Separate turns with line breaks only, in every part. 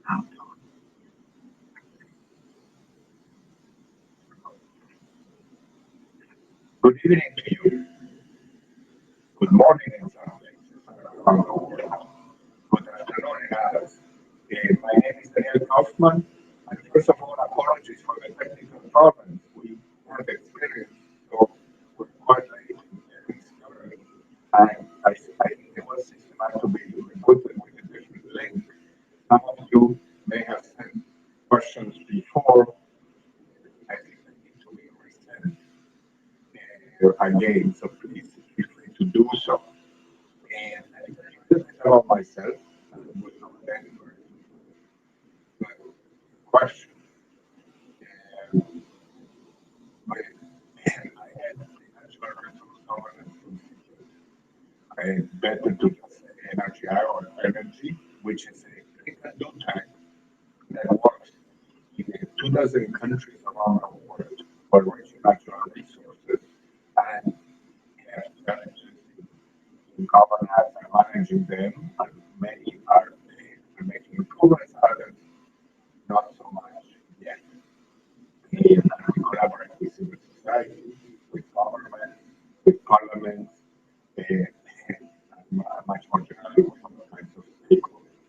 Good evening to you. Good morning in some places around the world. Good afternoon in others. My name is Daniel Kaufmann, and first of all, apologies for the technical problems we have experienced. So we're quite late in discovering. I think it was systematic to be rebooted with a different link. Some of you may have sent questions before. I think they need to be resent again, so please feel free to do so. And I tell you a little bit about myself, and we'll go then for the question. And my, and I had the Natural Resource Governance Institute. I better to just say energy or energy, which is a think and do tank that works in 2 dozen countries around the world for rich natural resources and have challenges in governance and managing them, and many are making progress, others not so much yet. And we collaborate with civil society, with government, with parliaments, and much more generally with all kinds of stakeholders.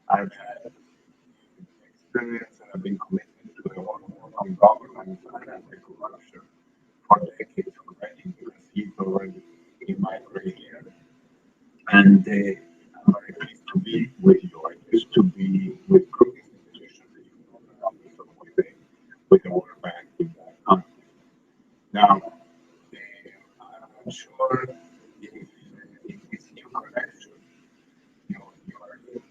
I've had experience and I've been committed to the work on governance and anti-corruption for decades already. You can see it already in my career here. And I'm very pleased to be with you. I used to be with group institutions that you know that I'm also with the World Bank in that country. Now, I'm not sure if this new connection you are in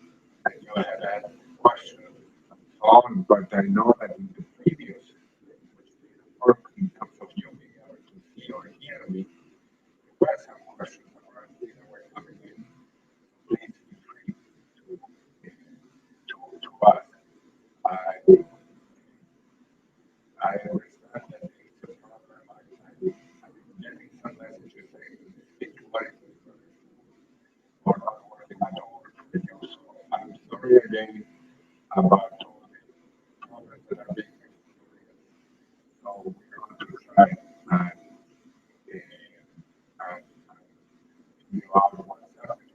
and you have had questions and so on, but I know that in the previous, which didn't work in terms of you being able to see or hear me, there were some questions around that were coming in. Please feel free to ask. I I understand that there is a problem. I've been getting some messages saying speak to what is or not working at all with you. So I'm sorry again about all the problems that are being experienced. So we're going to try and figure out what's happening.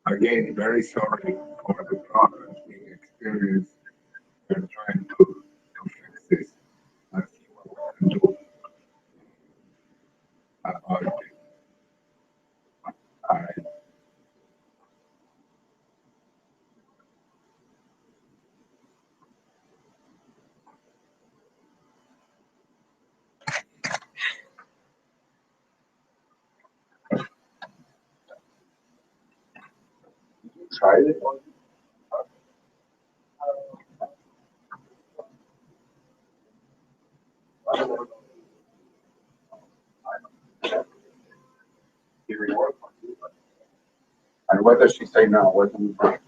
Again, very sorry for the problems being experienced. We're trying to fix this and see what we can do about it. I tried it. It didn't work. And what does she say now? What do you think?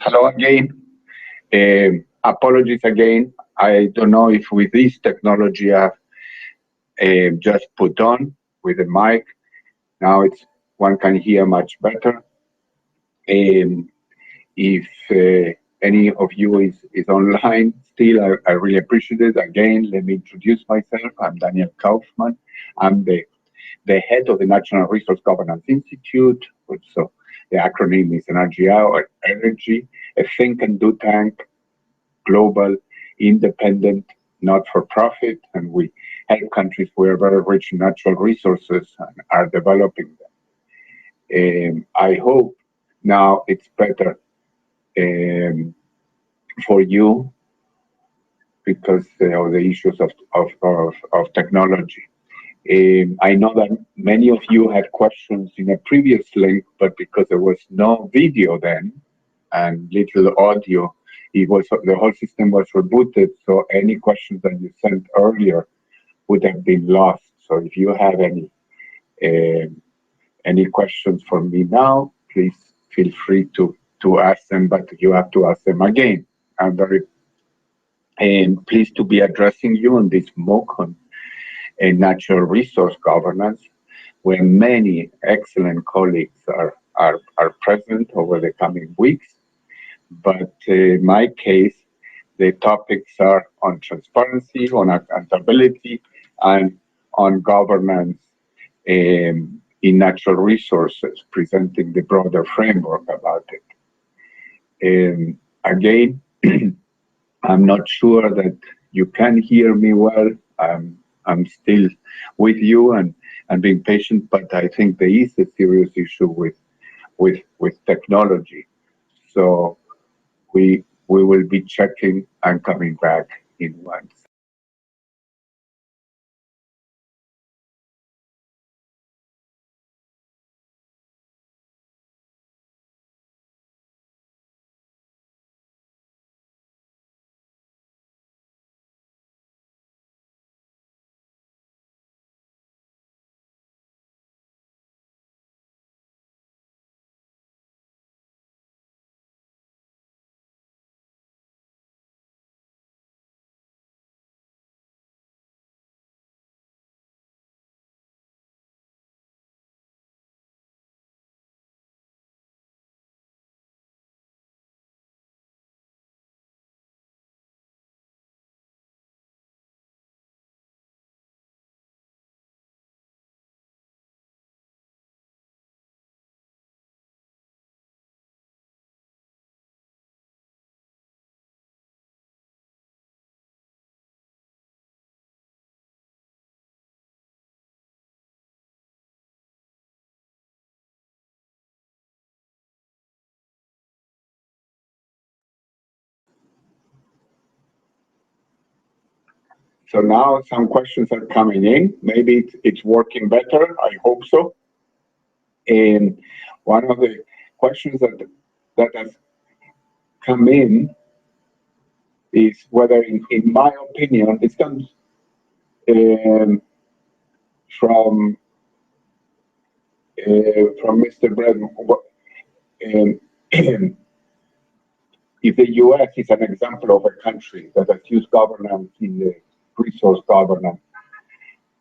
Hello again. Apologies again. I don't know if with this technology I've just put on with the mic. Now it's one can hear much better. Um, if any of you is online still, I really appreciate it. Again, let me introduce myself. I'm Daniel Kaufmann. I'm the head of the National Resource Governance Institute, which so the acronym is NRGI, or Energy, a think and do tank, global, independent, not-for-profit, and we help countries who are very rich in natural resources and are developing them. I hope now it's better for you because of the issues of technology. I know that many of you had questions in a previous link, but because there was no video then and little audio, it was the whole system was rebooted. So any questions that you sent earlier would have been lost. So if you have any questions for me now, please feel free to ask them, but you have to ask them again. I'm very pleased to be addressing you on this MOOC on natural resource governance, where many excellent colleagues are present over the coming weeks. But in my case, the topics are on transparency, on accountability, and on governance in natural resources, presenting the broader framework about it. Again, I'm not sure that you can hear me well. I'm still with you and being patient, but I think there is a serious issue with technology. So we will be checking and coming back in one. So now some questions are coming in. Maybe it's working better. I hope so. And one of the questions that has come in is whether, in my opinion, it comes um, from Mr. Bradman. Um, if the U.S. is an example of a country that has used governance in the resource governance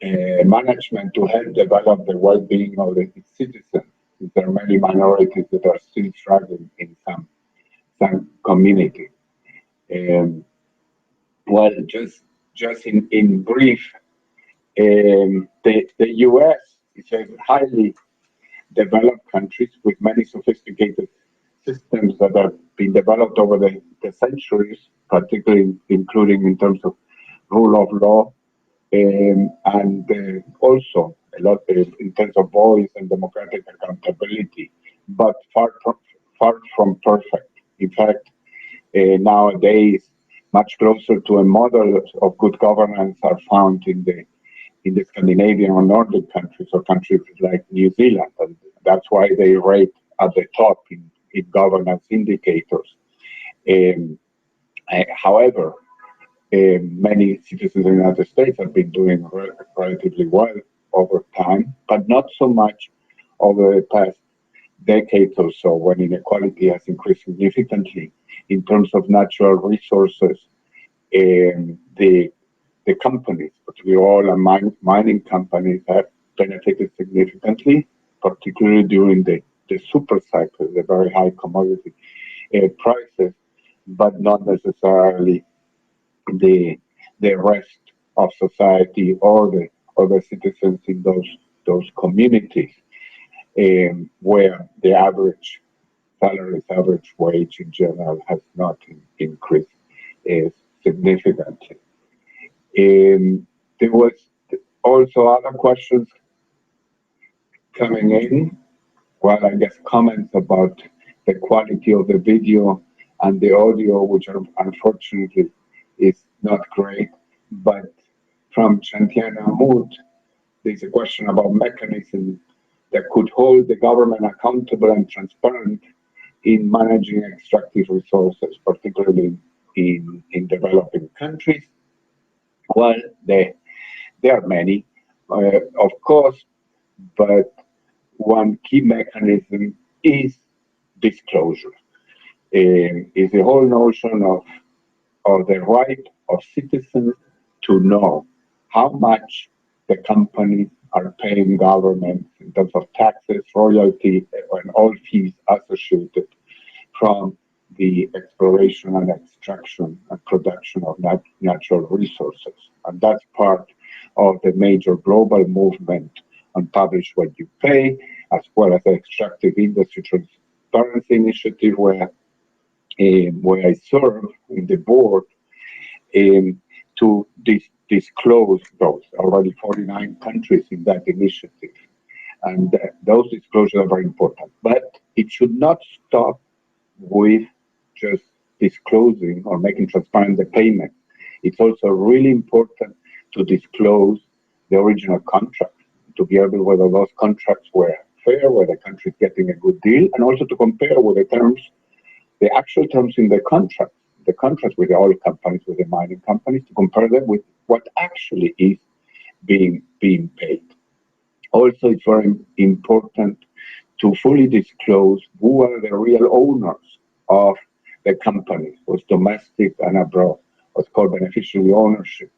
management to help develop the well-being of its citizens, there are many minorities that are still struggling in some community. Well, just in brief, the U.S. is a highly developed country with many sophisticated systems that have been developed over the centuries, particularly including in terms of rule of law, and also a lot in terms of voice and democratic accountability, but far from perfect. In fact, nowadays, much closer to a model of good governance are found in the Scandinavian or Nordic countries or countries like New Zealand, and that's why they rate at the top in governance indicators. However, many citizens in the United States have been doing relatively well over time, but not so much over the past decades or so, when inequality has increased significantly in terms of natural resources, the companies, particularly oil and mining companies, have benefited significantly, particularly during the super cycle, the very high commodity prices, but not necessarily the rest of society or the citizens in those communities, where the average salaries, average wage in general has not increased significantly. There was also other questions coming in. Well, I guess comments about the quality of the video and the audio, which are unfortunately is not great. But from Chantiana Mood, there's a question about mechanisms that could hold the government accountable and transparent in managing extractive resources, particularly in developing countries. Well, there are many, of course, but one key mechanism is disclosure. Is the whole notion of the right of citizens to know how much the companies are paying governments in terms of taxes, royalty, and all fees associated from the exploration and extraction and production of natural resources. And that's part of the major global movement on Publish What You Pay, as well as the Extractive Industry Transparency Initiative, where I serve in the board, to disclose those. Already 49 countries in that initiative. And those disclosures are very important. But it should not stop with just disclosing or making transparent the payment. It's also really important to disclose the original contract, to be able whether those contracts were fair, whether the country is getting a good deal, and also to compare with the terms, the actual terms in the contracts with the oil companies, with the mining companies, to compare them with what actually is being paid. Also, it's very important to fully disclose who are the real owners of the companies, both domestic and abroad, what's called beneficiary ownership.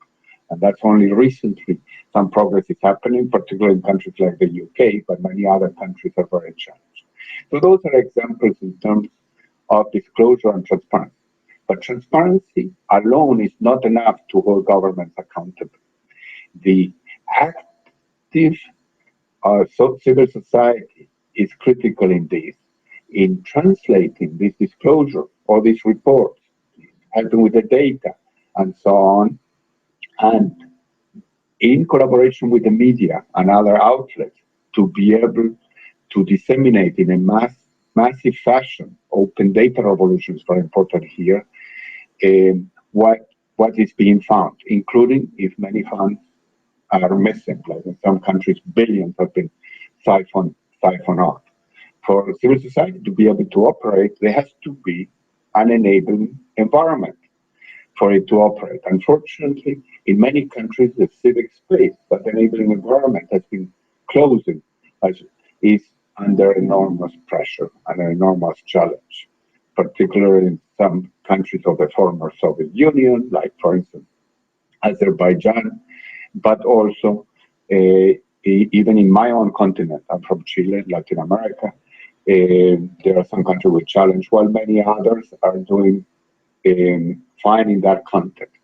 And that's only recently some progress is happening, particularly in countries like the UK, but many other countries are very challenged. So those are examples in terms of disclosure and transparency. But transparency alone is not enough to hold governments accountable. The active civil society is critical in this, in translating this disclosure or these reports, helping with the data and so on, and in collaboration with the media and other outlets to be able to disseminate in a massive fashion. Open data revolution is very important here. What is being found, including if many funds are missing, like in some countries, billions have been siphoned out. For civil society to be able to operate, there has to be an enabling environment for it to operate. Unfortunately, in many countries, the civic space, that enabling environment has been closing, is under enormous pressure and an enormous challenge, particularly in some countries of the former Soviet Union, like, for instance, Azerbaijan, but also even in my own continent. I'm from Chile, Latin America. There are some countries with challenge, while many others are doing fine in that context.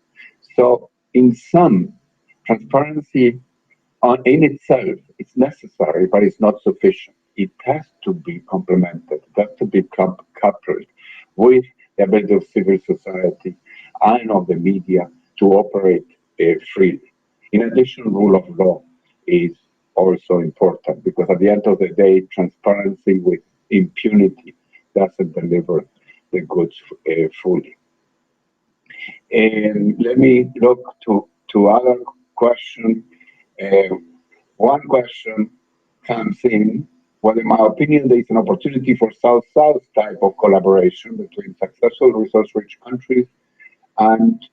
So in sum, transparency in itself is necessary, but it's not sufficient. It has to be complemented, it has to be coupled with the ability of civil society and of the media to operate freely. In addition, rule of law is also important, because at the end of the day, transparency with impunity doesn't deliver the goods fully. And let me look to other questions. One question comes in, well, in my opinion, there is an opportunity for South-South type of collaboration between successful resource-rich countries and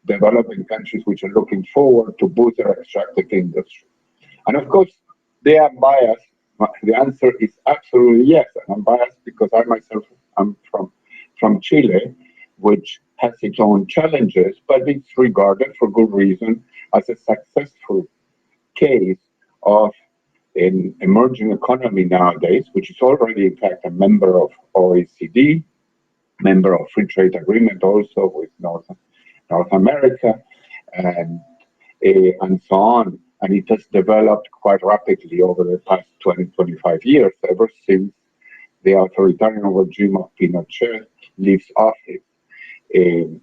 developing countries which are looking forward to boost their extractive industry. And of course, they are biased The answer is absolutely yes. And I'm biased because I myself am from Chile, which has its own challenges, but it's regarded for good reason as a successful case of an emerging economy nowadays, which is already, in fact, a member of OECD, member of free trade agreement also with North America, and and so on. And it has developed quite rapidly over the past 20, 25 years, ever since the authoritarian regime of Pinochet leaves office. And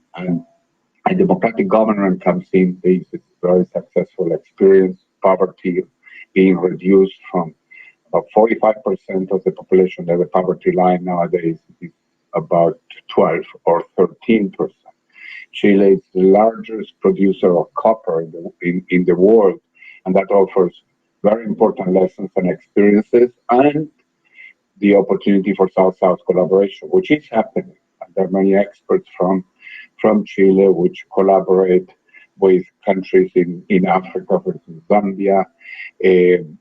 a democratic government comes in. This is a very successful experience. Poverty being reduced from about 45% of the population at the poverty line nowadays is about 12 or 13%. Chile is the largest producer of copper in the world, and that offers very important lessons and experiences and the opportunity for South-South collaboration, which is happening. And there are many experts from Chile which collaborate with countries in Africa, for instance, Zambia, and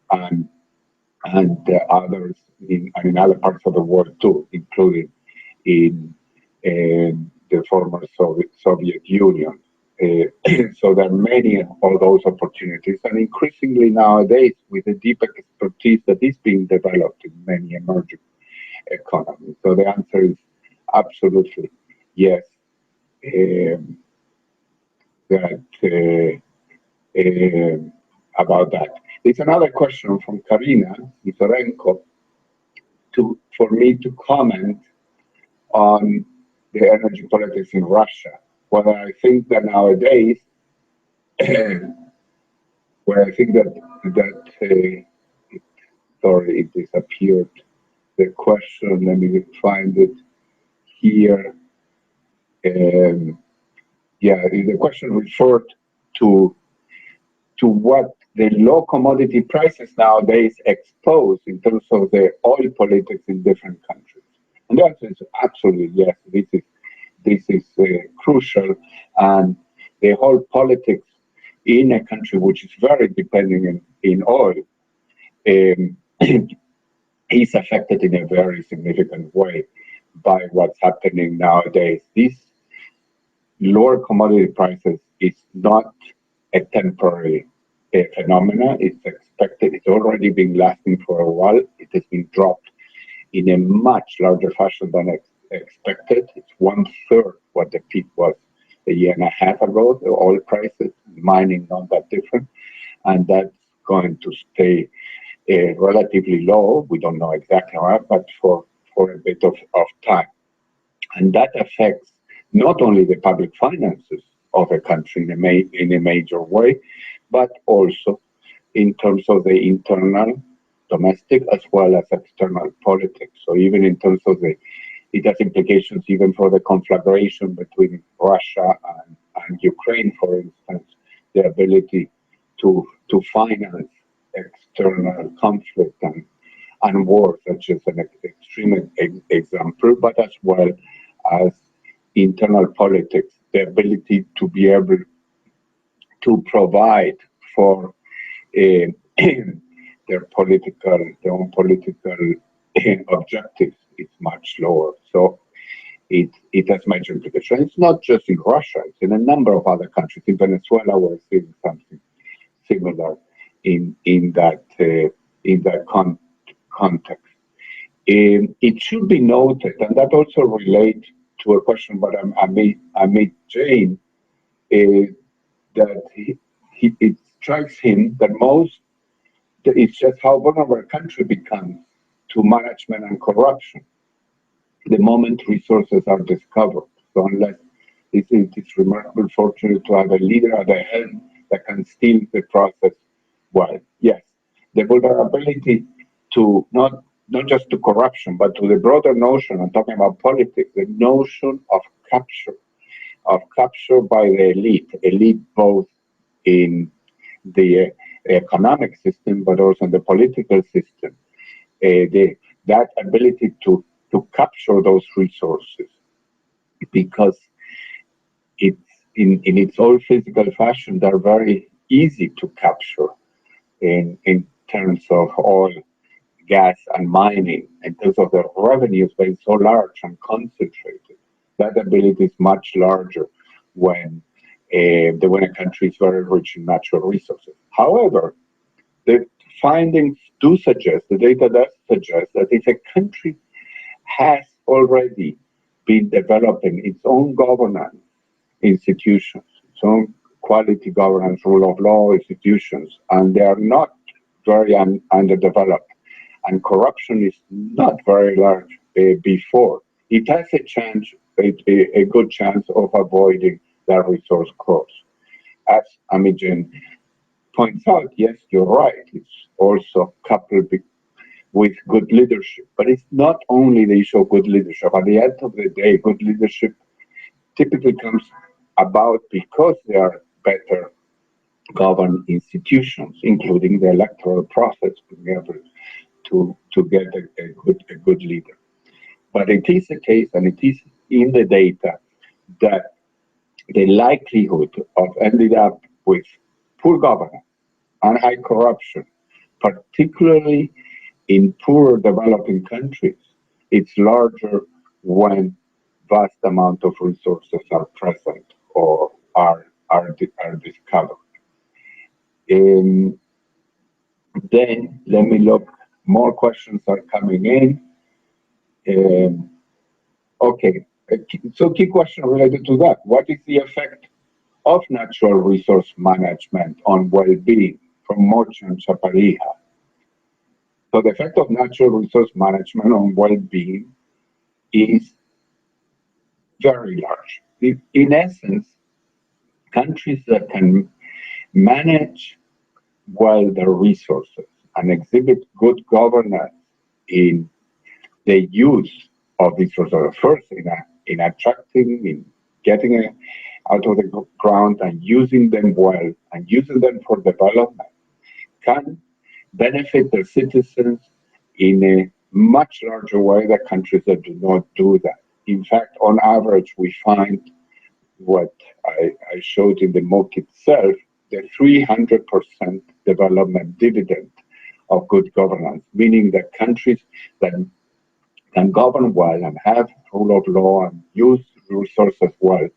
others in other parts of the world too, including in the former Soviet Union. So there are many of those opportunities, and increasingly nowadays, with the deep expertise that is being developed in many emerging economies. So the answer is absolutely yes. That about that. There's another question from Karina Mizorenko for me to comment on the energy politics in Russia. Whether I think that nowadays, where I think sorry, it disappeared. The question, let me find it here. Yeah, the question referred to what the low commodity prices nowadays expose in terms of the oil politics in different countries. And the answer is absolutely yes. This is crucial, and the whole politics in a country which is very dependent in oil is affected in a very significant way by what's happening nowadays. These lower commodity prices is not a temporary phenomena. It's expected. It's already been lasting for a while. It has been dropped in a much larger fashion than expected. It's 1/3 what the peak was a year and a half ago. The oil prices, mining, not that different, and that's going to stay relatively low. We don't know exactly how, but for a bit of time, and that affects not only the public finances of a country in a major way, but also in terms of the internal, domestic, as well as external politics. So even in terms of it has implications even for the conflagration between Russia and Ukraine, for instance, the ability to finance external conflict and war, such as an extreme example, but as well as internal politics, the ability to be able to provide for their own political objectives is much lower. So it has major implications. It's not just in Russia; it's in a number of other countries. In Venezuela, we're seeing something similar in that context. It should be noted, and that also relates to a question by Amit Jain, that it strikes him that it's just how vulnerable a country becomes to management and corruption the moment resources are discovered. So unless it's remarkable fortunate to have a leader at the helm that can steal the process well. Yes, the vulnerability to not just to corruption, but to the broader notion, I'm talking about politics, the notion of capture by the elite both in the economic system, but also in the political system. That ability to capture those resources, because it's in its old physical fashion, they're very easy to capture in terms of oil, gas and mining in terms of the revenues, but it's so large and concentrated. That ability is much larger when a country is very rich in natural resources. However, the findings do suggest, the data does suggest that if a country has already been developing its own governance institutions, its own quality governance, rule of law institutions, and they are not very underdeveloped, and corruption is not very large before, it has a good chance of avoiding that resource cross. As Amigen points out, yes, you're right, it's also coupled with good leadership. But it's not only the issue of good leadership. At the end of the day, good leadership typically comes about because they are better governed institutions, including the electoral process, being able to get a good leader. But it is the case, and it is in the data, that the likelihood of ending up with poor governance and high corruption, particularly in poorer developing countries, it's larger when vast amount of resources are present or are discovered. Then let me look. More questions are coming in. Okay, so key question related to that. What is the effect of natural resource management on well-being from Mocha and Chaparija? So the effect of natural resource management on well-being is very large. In essence, countries that can manage well their resources and exhibit good governance in the use of these resources, first in attracting, in getting it out of the ground and using them well and using them for development, can benefit their citizens in a much larger way than countries that do not do that. In fact, on average, we find what I showed in the MOOC itself, the 300% development dividend of good governance, meaning that countries that can govern well and have rule of law and use resources well,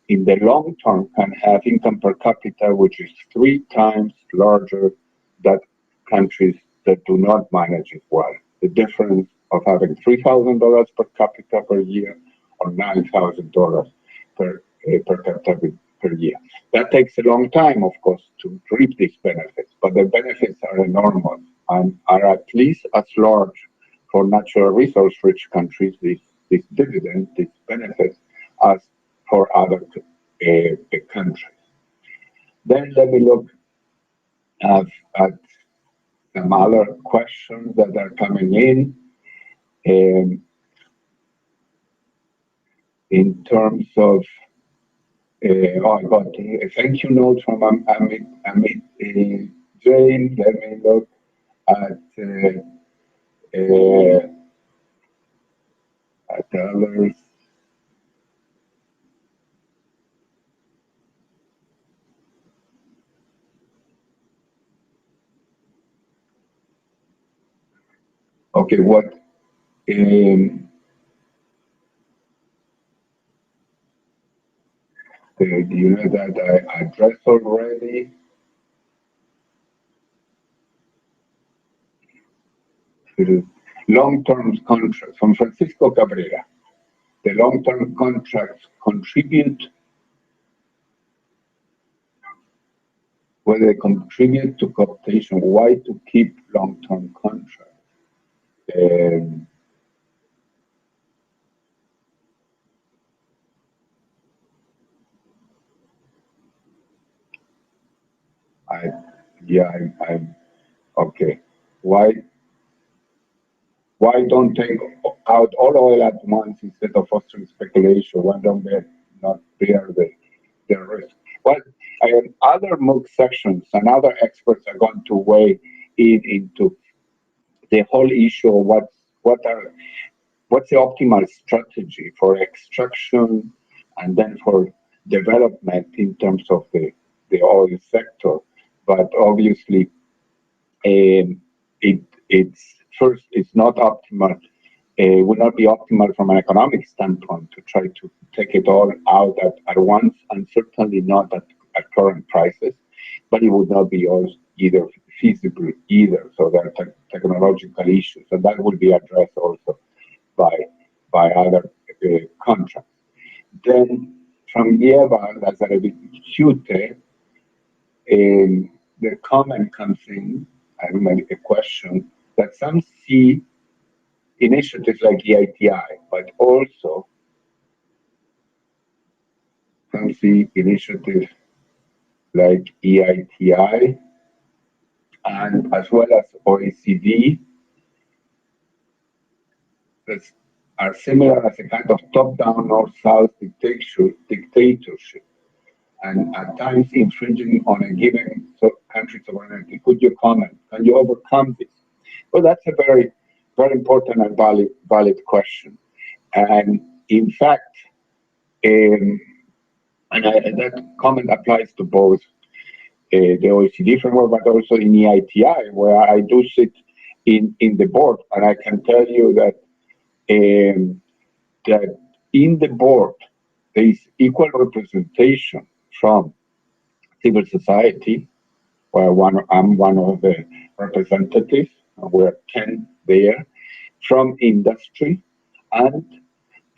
in the long term can have income per capita which is 3 times larger than countries that do not manage it well. The difference of having $3,000 per capita per year or $9,000 per capita per year. That takes a long time, of course, to reap these benefits, but the benefits are enormous and are at least as large for natural resource-rich countries, this dividend, these benefits, as for other countries. Then let me look at some other questions that are coming in terms of, I got a thank you note from Amit Jain. Let me look at others. Okay, what do you know that I addressed already? Long-term contracts from Francisco Cabrera. The long-term contracts contribute, whether they contribute to cooptation, why to keep long-term contracts? I'm okay. Why don't take out all oil at once instead of fostering speculation? Why don't they not bear the risk? Well, other MOOC sections and other experts are going to weigh into the whole issue of what's the optimal strategy for extraction and then for development in terms of the oil sector. But obviously, it's first, it's not optimal. It would not be optimal from an economic standpoint to try to take it all out at once, and certainly not at current prices. But it would not be also either feasible either. So there are technological issues, and that will be addressed also by other contracts. Then from Eva Lazarevich-Hute, the comment comes in, and maybe a question, that some see initiatives like EITI, but also some see initiatives like EITI and as well as OECD that are similar as a kind of top-down north-south dictatorship, and at times infringing on a given country's sovereignty. Could you comment? Can you overcome this? Well, that's a very, very important and valid question. And in fact, that comment applies to both the OECD framework, but also in EITI, where I do sit in the board, and I can tell you that that in the board there is equal representation from civil society, where I'm one of the representatives, we're 10 there, from industry, and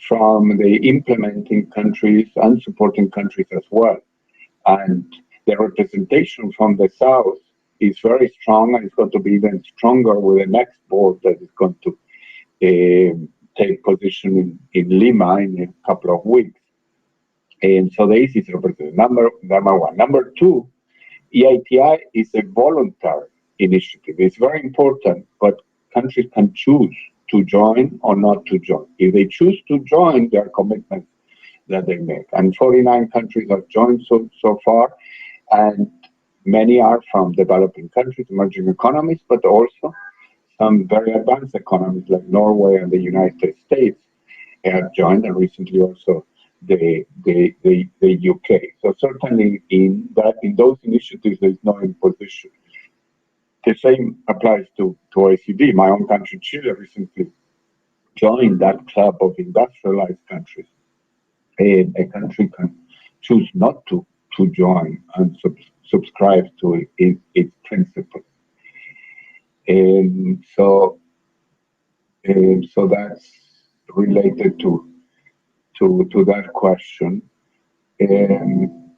from the implementing countries and supporting countries as well. And the representation from the South is very strong, and it's going to be even stronger with the next board that is going to take position in Lima in a couple of weeks. And so the East is represented, number one. Number two, EITI is a voluntary initiative. It's very important, but countries can choose to join or not to join. If they choose to join, there are commitments that they make. And 49 countries have joined so far, and many are from developing countries, emerging economies, but also some very advanced economies like Norway and the United States have joined, and recently also the UK. So certainly in those initiatives, there is no imposition. The same applies to OECD. My own country, Chile, recently joined that club of industrialized countries. A country can choose not to join and subscribe to its principles. So that's related to that question. Then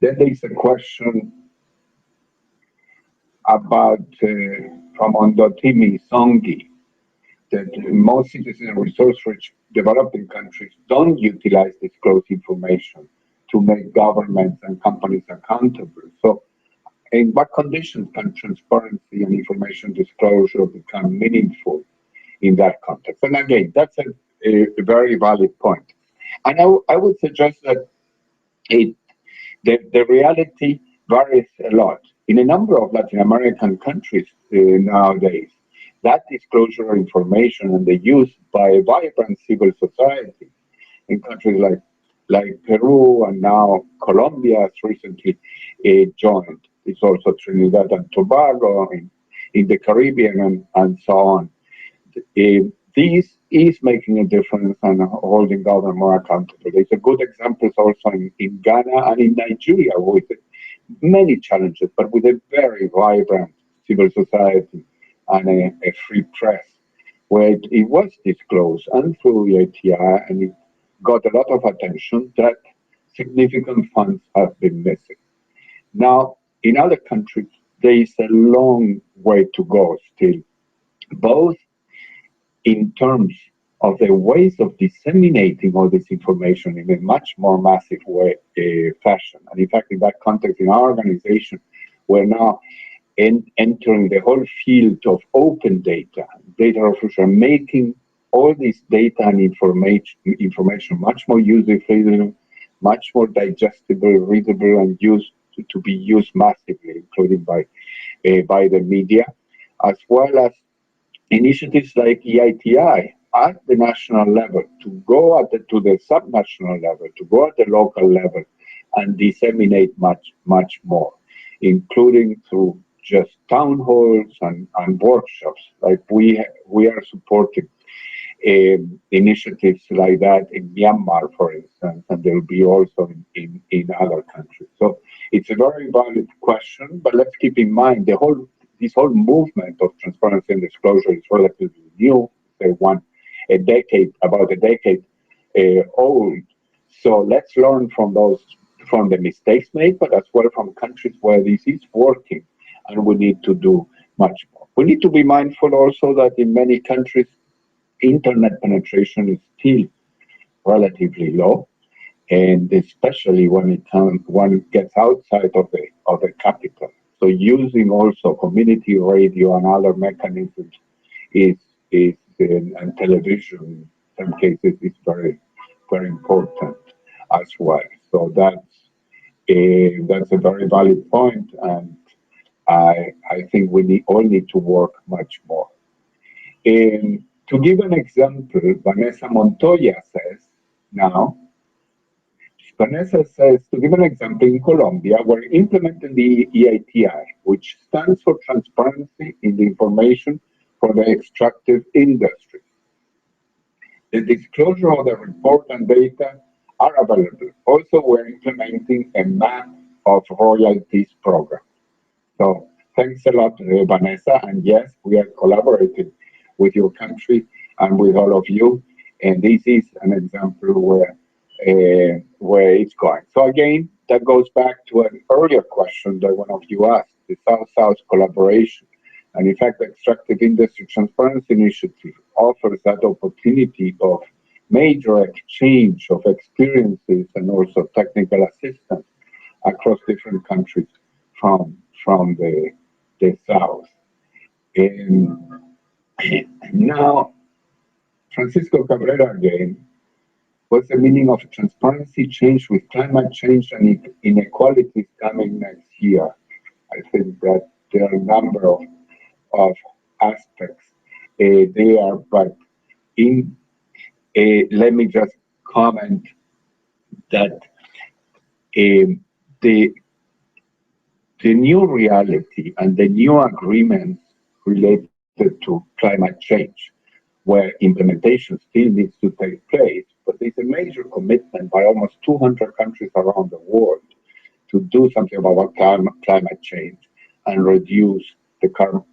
there's a question about from Ondotimi Songi, that most citizens in resource-rich developing countries don't utilize disclosed information to make governments and companies accountable. So in what conditions can transparency and information disclosure become meaningful in that context? And again, that's a very valid point. And I would suggest that the reality varies a lot. In a number of Latin American countries nowadays, that disclosure information and the use by a vibrant civil society in countries like Peru and now Colombia has recently joined. It's also Trinidad and Tobago in the Caribbean and so on. This is making a difference and holding government more accountable. There's a good example also in Ghana and in Nigeria with many challenges, but with a very vibrant civil society and a free press, where it was disclosed and through the EITI, and it got a lot of attention that significant funds have been missing. Now, in other countries, there is a long way to go still, both in terms of the ways of disseminating all this information in a much more massive way, fashion. And in fact, in that context, in our organization, we're now entering the whole field of open data officials, making all this data and information much more user-friendly, much more digestible, readable, and used to be used massively, including by the media, as well as initiatives like EITI at the national level, to go to the subnational level, to go at the local level, and disseminate much more, including through just town halls and workshops. Like we are supporting initiatives like that in Myanmar, for instance, and there will be also in other countries. So it's a very valid question, but let's keep in mind this whole movement of transparency and disclosure is relatively new. They want about a decade old. So let's learn from the mistakes made, but as well from countries where this is working, and we need to do much more. We need to be mindful also that in many countries, internet penetration is still relatively low, and especially when it gets outside of the capital. So using also community radio and other mechanisms and television in some cases is very, very important as well. So that's a very valid point, and I think we all need to work much more. To give an example, Vanessa Montoya says now, to give an example, in Colombia, we're implementing the EITI, which stands for Transparency in the Information for the Extractive Industry. The disclosure of the report and data are available. Also, we're implementing a map of royalties program. So thanks a lot, Vanessa. And yes, we are collaborating with your country and with all of you. And this is an example where it's going. So again, that goes back to an earlier question that one of you asked, the South-South collaboration. And in fact, the Extractive Industry Transparency Initiative offers that opportunity of major exchange of experiences and also technical assistance across different countries from the South. And now, Francisco Cabrera again, what's the meaning of transparency change with climate change and inequalities coming next year? I think that there are a number of aspects there, but let me just comment that the new reality and the new agreements related to climate change, where implementation still needs to take place, but there's a major commitment by almost 200 countries around the world to do something about climate change and reduce the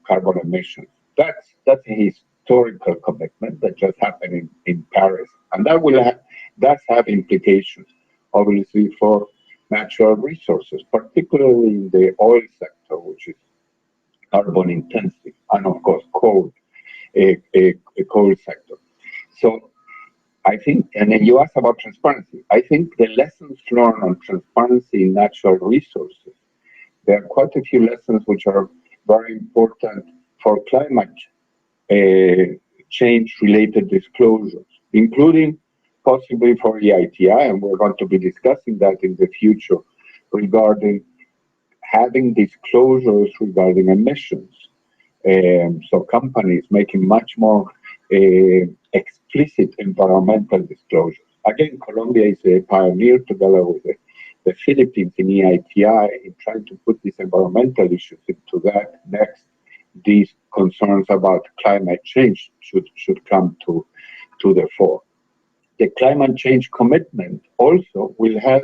carbon emissions. That's a historical commitment that just happened in Paris, and that's have implications, obviously, for natural resources, particularly in the oil sector, which is carbon intensive, and of course coal sector. So I think, and then you asked about transparency. I think the lessons learned on transparency in natural resources, there are quite a few lessons which are very important for climate change-related disclosures, including possibly for EITI, and we're going to be discussing that in the future regarding having disclosures regarding emissions. So companies making much more explicit environmental disclosures. Again, Colombia is a pioneer together with the Philippines in EITI in trying to put these environmental issues into that. Next, these concerns about climate change should come to the fore. The climate change commitment also will have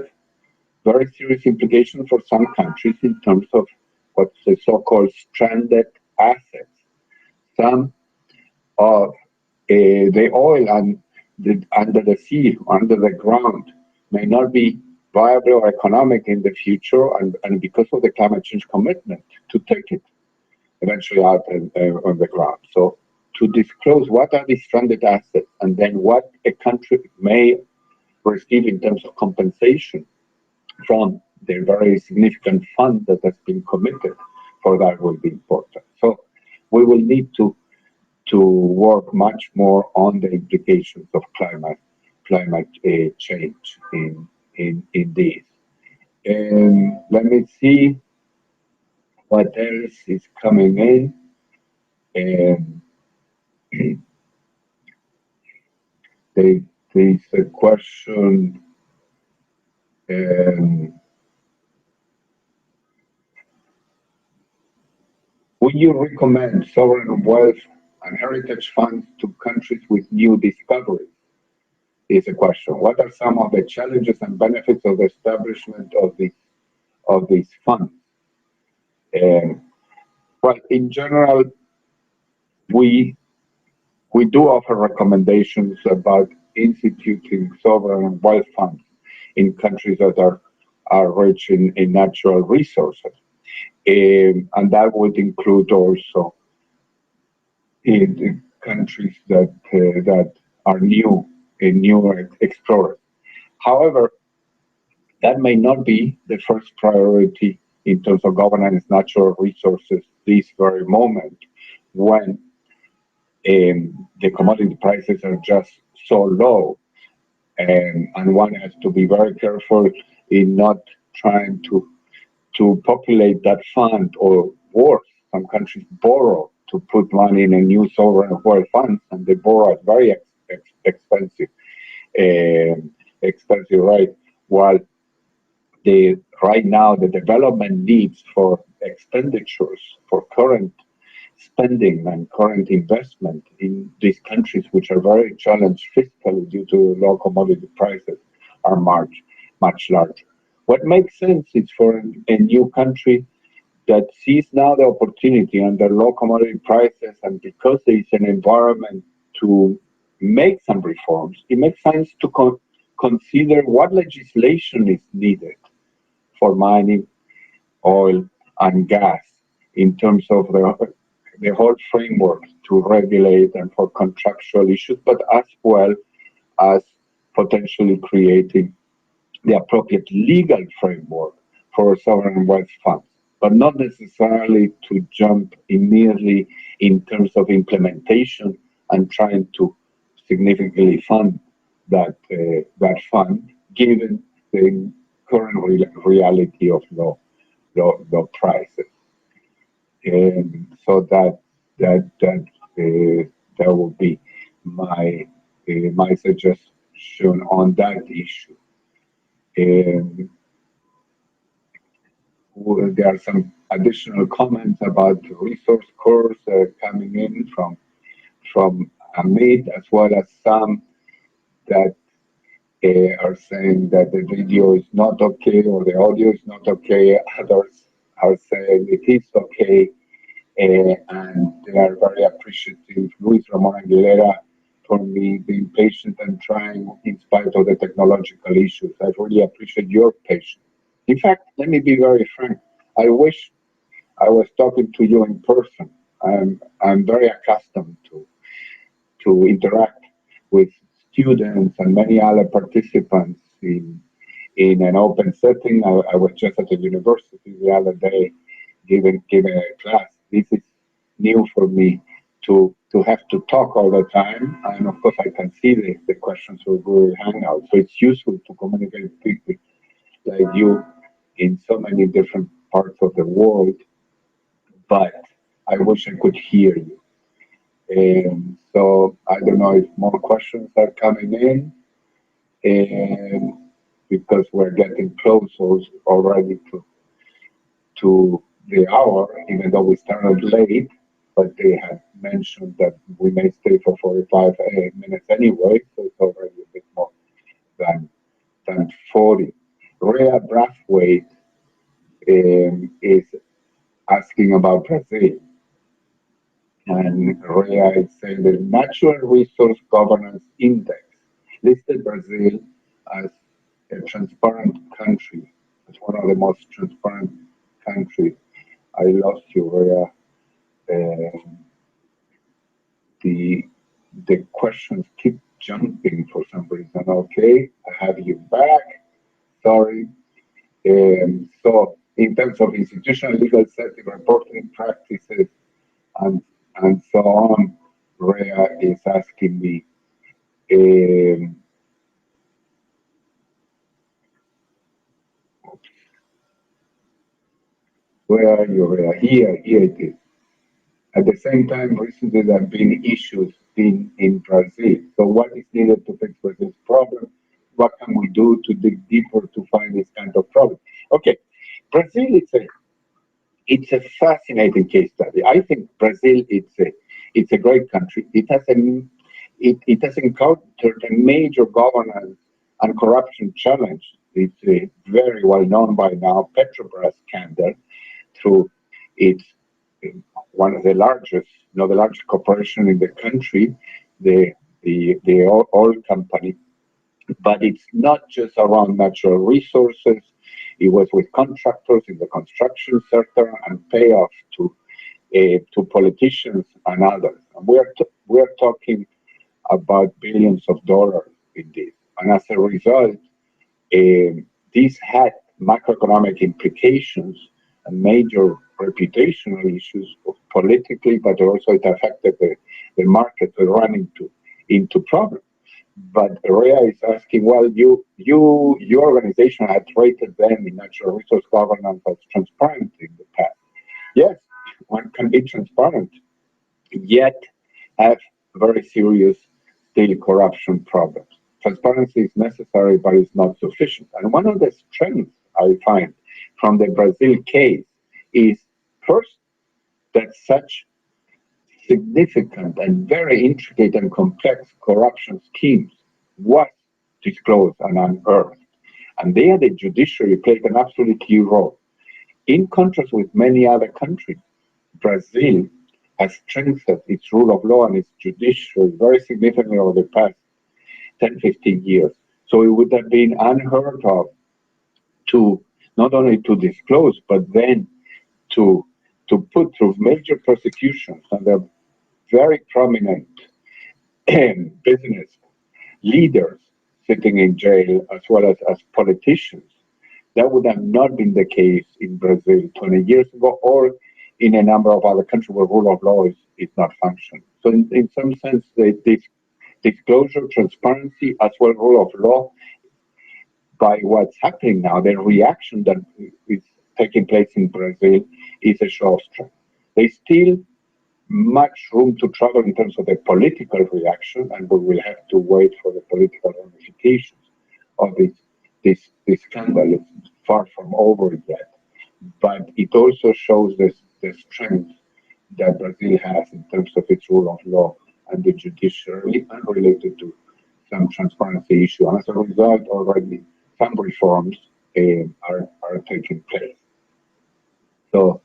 very serious implications for some countries in terms of what's the so-called stranded assets. Some of the oil under the sea, under the ground, may not be viable or economic in the future, and because of the climate change commitment, to take it eventually out on the ground. So to disclose what are these stranded assets and then what a country may receive in terms of compensation from the very significant fund that has been committed for that will be important. So we will need to work much more on the implications of climate change in this. And let me see what else is coming in. There's a question. Would you recommend sovereign wealth and heritage funds to countries with new discoveries? Is a question. What are some of the challenges and benefits of the establishment of these funds? Well, in general, we we do offer recommendations about instituting sovereign wealth funds in countries that are rich in natural resources. And that would include also in countries that are new explorers. However, that may not be the first priority in terms of governance natural resources this very moment when the commodity prices are just so low, and one has to be very careful in not trying to populate that fund, or worse, some countries borrow to put money in a new sovereign wealth fund, and they borrow at very expensive expensive rate, while right now the development needs for expenditures for current spending and current investment in these countries, which are very challenged fiscally due to low commodity prices, are much larger. What makes sense is for a new country that sees now the opportunity under low commodity prices, and because there is an environment to make some reforms, it makes sense to consider what legislation is needed for mining oil and gas in terms of the whole framework to regulate and for contractual issues, but as well as potentially creating the appropriate legal framework for sovereign wealth funds, but not necessarily to jump immediately in terms of implementation and trying to significantly fund that fund, given the current reality of low prices. And so that would be my suggestion on that issue. And there are some additional comments about resource curves coming in from Amit, as well as some that are saying that the video is not okay or the audio is not okay. Others are saying it is okay, and they are very appreciative. Luis Ramon Aguilera, for me, being patient and trying in spite of the technological issues. I really appreciate your patience. In fact, let me be very frank. I wish I was talking to you in person. I'm very accustomed to interact with students and many other participants in an open setting. I was just at the university the other day giving a class. This is new for me to have to talk all the time, and of course I can see the questions through Google Hangout. So it's useful to communicate with people like you in so many different parts of the world, but I wish I could hear you. And so I don't know if more questions are coming in, and because we're getting close already to the hour, even though we started late, but they had mentioned that we may stay for 45 minutes anyway, so it's already a bit more than 40. Rhea Brathwaite is asking about Brazil. And Rhea is saying the Natural Resource Governance Index listed Brazil as a transparent country. It's one of the most transparent countries. I lost you, Rhea. The questions keep jumping for some reason. Okay, I have you back. Sorry. So in terms of institutional legal setting, reporting practices, and so on, Rhea is asking me, where are you, Rhea? Here it is. At the same time, recently there have been issues in Brazil. So what is needed to fix Brazil's problem? What can we do to dig deeper to find this kind of problem? Okay, Brazil is it's a fascinating case study. I think Brazil, it's a great country. It has encountered a major governance and corruption challenge. It's very well known by now, Petrobras scandal, through its one of the largest, the largest corporation in the country, the oil company. But it's not just around natural resources. It was with contractors in the construction sector and payoff to politicians and others. And we're talking about billions of dollars in this. And as a result, this had macroeconomic implications and major reputational issues politically, but also it affected the market to run into problems. But Rea is asking, well, your organization had rated them in natural resource governance as transparent in the past. Yes, one can be transparent, yet have very serious still corruption problems. Transparency is necessary, but it's not sufficient. And one of the strengths I find from the Brazil case is first that such significant and very intricate and complex corruption schemes was disclosed and unearthed. And there the judiciary played an absolutely key role. In contrast with many other countries, Brazil has strengthened its rule of law and its judiciary very significantly over the past 10, 15 years. So it would have been unheard of to not only to disclose, but then to put through major prosecutions under very prominent business leaders sitting in jail, as well as politicians. That would have not been the case in Brazil 20 years ago, or in a number of other countries where rule of law is not functioning. So in some sense, this disclosure, transparency, as well rule of law, by what's happening now, the reaction that is taking place in Brazil is a show of strength. There's still much room to travel in terms of the political reaction, and we will have to wait for the political ramifications of this scandal. It's far from over yet, but it also shows the strength that Brazil has in terms of its rule of law and the judiciary, unrelated to some transparency issue. And as a result, already some reforms are taking place. So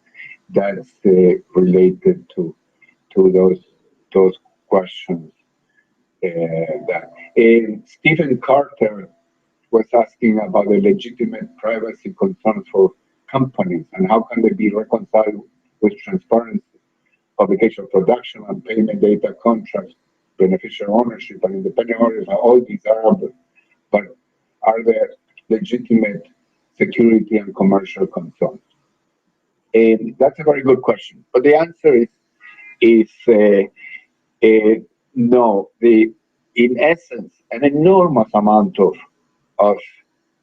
that's related to those questions. Stephen Carter was asking about the legitimate privacy concerns for companies and how can they be reconciled with transparency, publication of production and payment data contracts, beneficial ownership and independent ownership. All these are, but are there legitimate security and commercial concerns? And that's a very good question. But the answer is no. In essence, an enormous amount of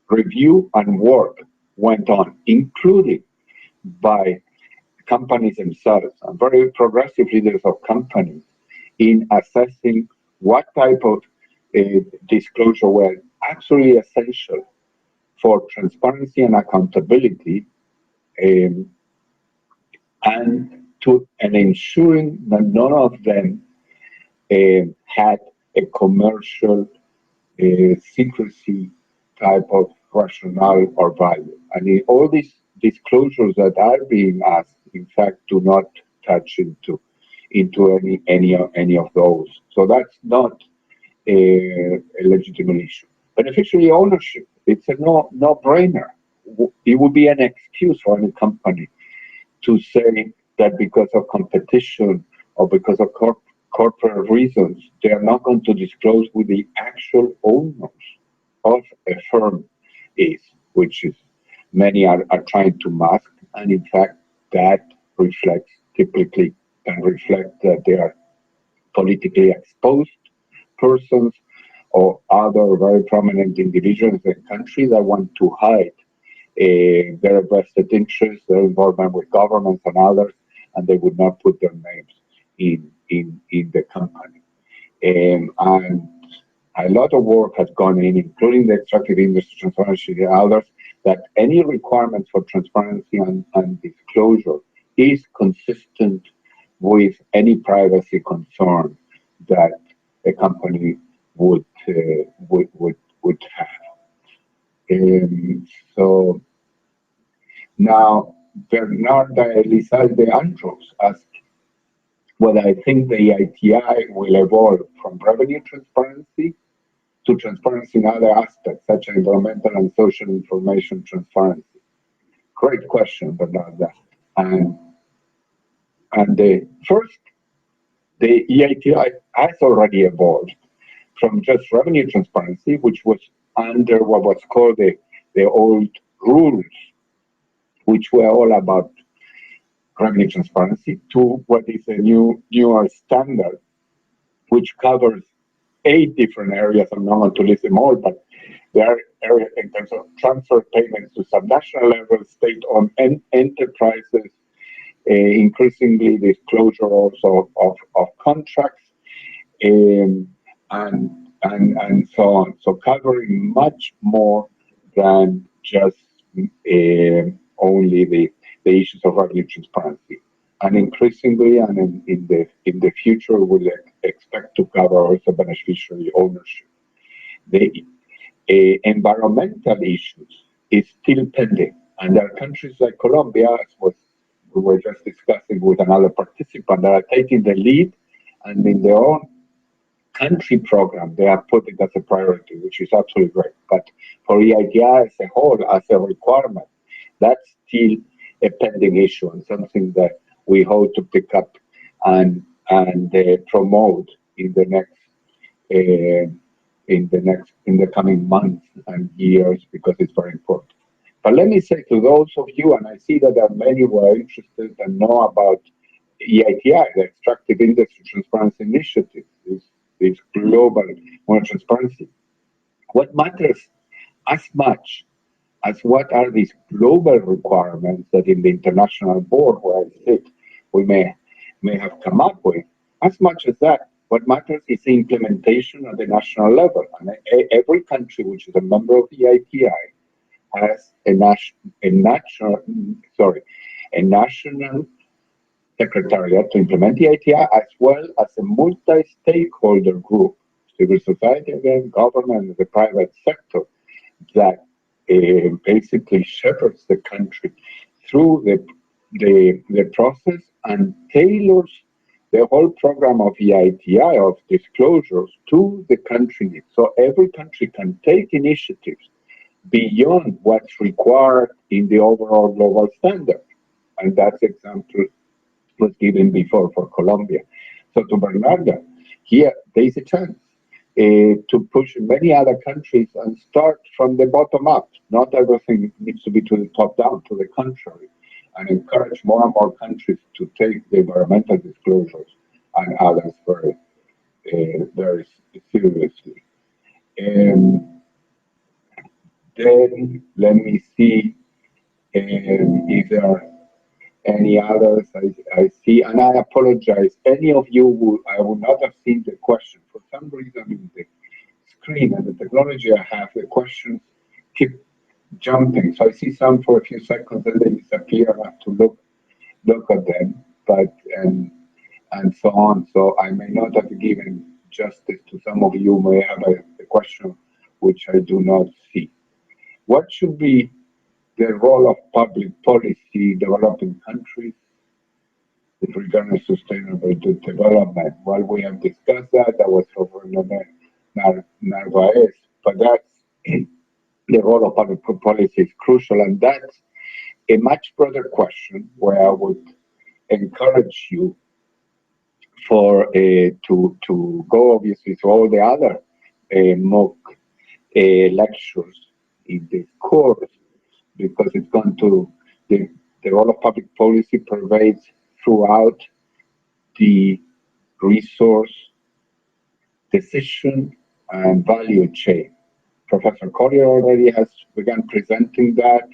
review and work went on, including by companies themselves and very progressive leaders of companies, in assessing what type of disclosure were absolutely essential for transparency and accountability, and ensuring that none of them had a commercial secrecy type of rationale or value. And all these disclosures that are being asked, in fact, do not touch into any of those. So that's not a legitimate issue. Beneficiary ownership, it's a no-brainer. It would be an excuse for any company to say that because of competition or because of corporate reasons, they are not going to disclose who the actual owners of a firm is, which is many are trying to mask. And in fact, that typically can reflect that they are politically exposed persons or other very prominent individuals in the country that want to hide their vested interests, their involvement with governments and others, and they would not put their names in the company. And a lot of work has gone in, including the extractive industry transparency and others, that any requirements for transparency and disclosure is consistent with any privacy concern that a company would have. So now Bernarda Elizalde Andrews asked whether I think the EITI will evolve from revenue transparency to transparency in other aspects, such as environmental and social information transparency. Great question, Bernarda. And first, the EITI has already evolved from just revenue transparency, which was under what was called the old rules, which were all about revenue transparency, to what is a newer standard, which covers 8 different areas. I'm not going to list them all, but there are areas in terms of transfer payments to subnational level, state-owned enterprises, increasingly disclosure also of contracts, and so on. So covering much more than just only the issues of revenue transparency. And increasingly, and in the future, we'll expect to cover also beneficiary ownership. The environmental issues is still pending, and there are countries like Colombia, as we were just discussing with another participant, that are taking the lead, and in their own country program, they have put it as a priority, which is absolutely great. But for EITI as a whole, as a requirement, that's still a pending issue and something that we hope to pick up and promote in the coming months and years, because it's very important. But let me say to those of you, and I see that there are many who are interested and know about EITI, the Extractive Industry Transparency Initiative, this global more transparency. What matters as much as what are these global requirements that in the international board where I sit, we may have come up with, as much as that, what matters is the implementation at the national level. And every country which is a member of the EITI has a national secretariat to implement the EITI, as well as a multi-stakeholder group, civil society again, government, the private sector, that basically shepherds the country through the process and tailors the whole program of EITI, of disclosures, to the country needs. So every country can take initiatives beyond what's required in the overall global standard. And that example was given before for Colombia. So to Bernarda, here there is a chance to push many other countries and start from the bottom up. Not everything needs to be to the top down, to the contrary, and encourage more and more countries to take the environmental disclosures and others very, very seriously. Then let me see if there are any others I see, and I apologize. Any of you who I would not have seen the question for some reason in the screen and the technology I have, the questions keep jumping. So I see some for a few seconds and they disappear. I have to look at them, but and so on. So I may not have given justice to some of you who may have a question which I do not see. What should be the role of public policy in developing countries with regard to sustainable development? Well, we have discussed that. That was over Narvaez, but that's the role of public policy is crucial, and that's a much broader question where I would encourage you to go obviously to all the other MOOC lectures in this course, because it's going to, the role of public policy pervades throughout the resource, decision, and value chain. Professor Collier already has begun presenting that,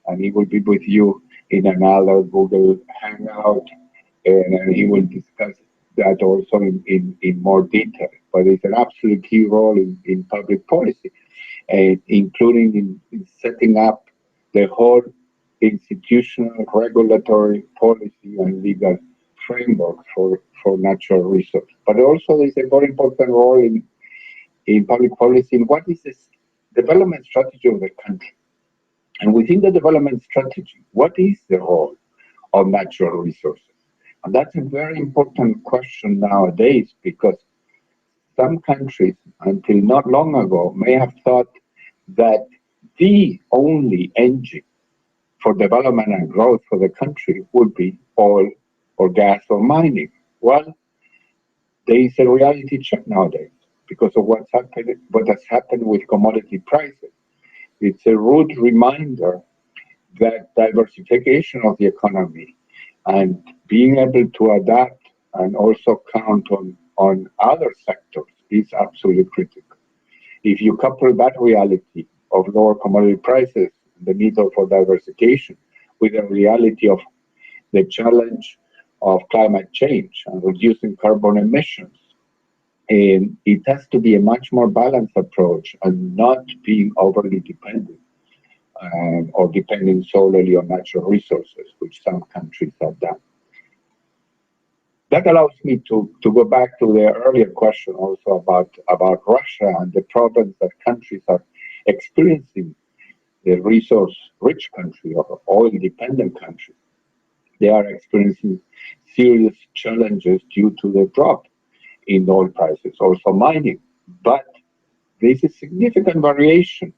and he will be with you in another Google Hangout, and he will discuss that also in more detail. But it's an absolute key role in public policy, including in setting up the whole institutional, regulatory, policy, and legal framework for natural resources. But also there's a very important role in public policy in what is the development strategy of the country. And within the development strategy, what is the role of natural resources? And that's a very important question nowadays, because some countries, until not long ago, may have thought that the only engine for development and growth for the country would be oil or gas or mining. Well, there is a reality check nowadays because of what has happened with commodity prices. It's a rude reminder that diversification of the economy and being able to adapt and also count on other sectors is absolutely critical. If you couple that reality of lower commodity prices, the need for diversification, with the reality of the challenge of climate change and reducing carbon emissions, it has to be a much more balanced approach and not being overly dependent or depending solely on natural resources, which some countries have done. That allows me to go back to the earlier question also about Russia and the problems that countries are experiencing. The resource-rich country or oil-dependent country, they are experiencing serious challenges due to the drop in oil prices, also mining. But there's a significant variation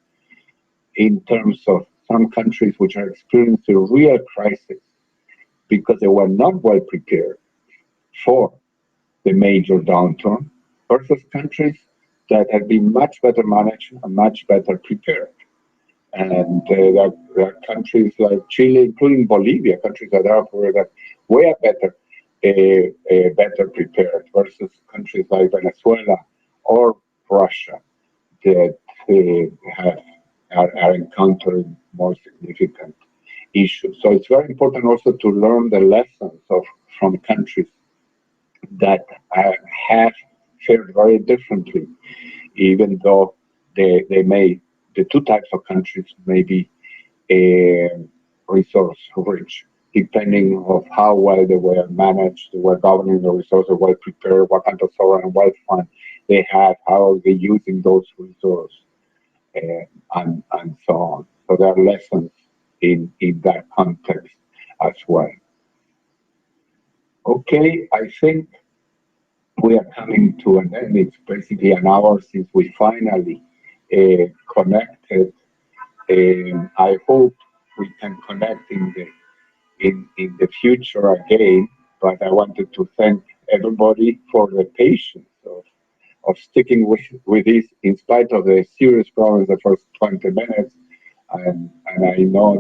in terms of some countries which are experiencing a real crisis because they were not well prepared for the major downturn, versus countries that have been much better managed and much better prepared. And there are countries like Chile, including Bolivia, countries that are way better prepared, versus countries like Venezuela or Russia that are encountering more significant issues. So it's very important also to learn the lessons from countries that have fared very differently, even though the two types of countries may be resource rich, depending on how well they were managed, they were governing the resources, well prepared, what kind of sovereign wealth fund they have, how are they using those resources, and so on. So there are lessons in that context as well. Okay, I think we are coming to an end. It's basically an hour since we finally connected. I hope we can connect in the future again. But I wanted to thank everybody for the patience of sticking with this in spite of the serious problems the first 20 minutes. And I know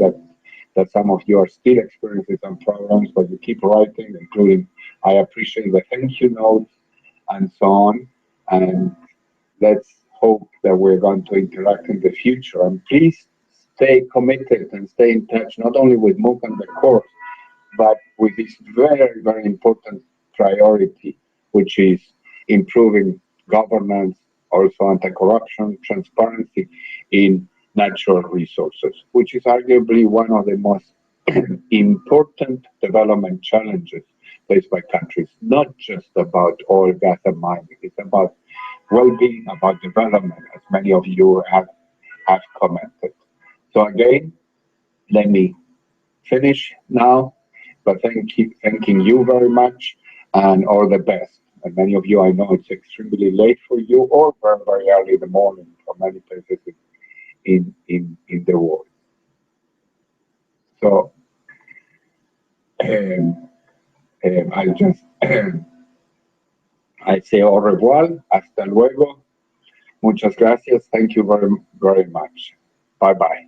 that some of you are still experiencing some problems, but you keep writing, including I appreciate the thank you notes and so on. And let's hope that we're going to interact in the future. And please stay committed and stay in touch, not only with MOOC and the course, but with this very, very important priority, which is improving governance, also anti-corruption, transparency in natural resources, which is arguably one of the most important development challenges faced by countries, not just about oil, gas, and mining. It's about well-being, about development, as many of you have commented. So again, let me finish now, but thanking you very much and all the best. And many of you, I know it's extremely late for you, or very, very early in the morning for many places in the world. So I just I say au revoir, hasta luego, muchas gracias, thank you very, very much. Bye bye.